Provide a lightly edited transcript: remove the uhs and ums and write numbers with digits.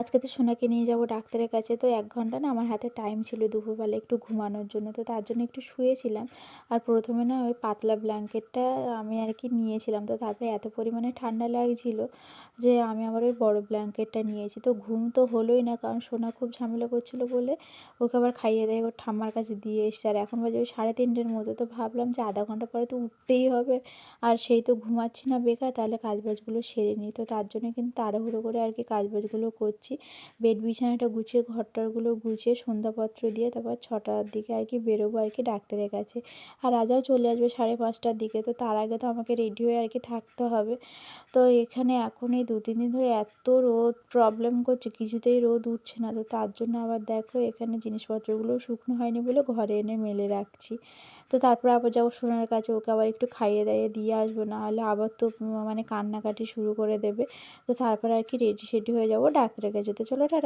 আজকে তো সোনাকে নিয়ে যাবো ডাক্তারের কাছে। তো ১ ঘন্টা না আমার হাতে টাইম ছিল দুপুরবেলা একটু ঘুমানোর জন্য। তো তার জন্য একটু শুয়েছিলাম। আর ১ম এ না ওই পাতলা ব্ল্যাঙ্কেটটা আমি আরকি নিয়েছিলাম। তো তারপরে এত পরিমাণে ঠান্ডা লাগছিল যে আমি আবার ওই বড় ব্ল্যাঙ্কেটটা নিয়েছি। তো ঘুম তো হলোই না, কারণ সোনা খুব ঝামেলা করছিল বলে ওকে আবার খাইয়ে-দাইয়ে ওর ঠাম্মার কাছে দিয়ে এসছি। আর এখন বাজে ওই ৩:৩০ র মতো। তো ভাবলাম যে ০.৫ ঘন্টা পরে তো উঠতেই হবে। আর সেই তো ঘুমাচ্ছি না বেকার, তাহলে কাজবাজগুলো সেরে নিই। তো তার জন্য কিন্তু তাড়াহুড়ো করে আরকি কাজবাজগুলো করছি। বেড বিছানাটা গুছিয়ে ঘর-টরগুলো গুছিয়ে সন্ধ্যাপত্র দিয়ে তারপর ৬টার দিকে আরকি বেরোবো আরকি ডাক্তারের কাছে। আর রাজাও চলে আসবে ৫:৩০টার দিকে। তো তার আগে তো আমাকে রেডি হয়ে আরকি থাকতে হবে। তো এখানে এখন এই ২-৩ দিন ধরে এত রোদ প্রবলেম করছে, কিছুতেই রোদ উঠছে না। তো তার জন্য আবার দেখো এখানে জিনিসপত্রগুলোও শুকনো হয়নি বলে ঘরে এনে মেলে রাখছি। তো তারপরে আবার যাবো সোনার কাছে, ওকে আবার একটু খাইয়ে-দাইয়ে দিয়ে আসবো। নাহলে আবার তো মানে কান্নাকাটি শুরু করে দেবে। তো তারপরে আরকি রেডি-সেডি হয়ে যাবো ডাক্তারের কাছে। তো চলো টাটা।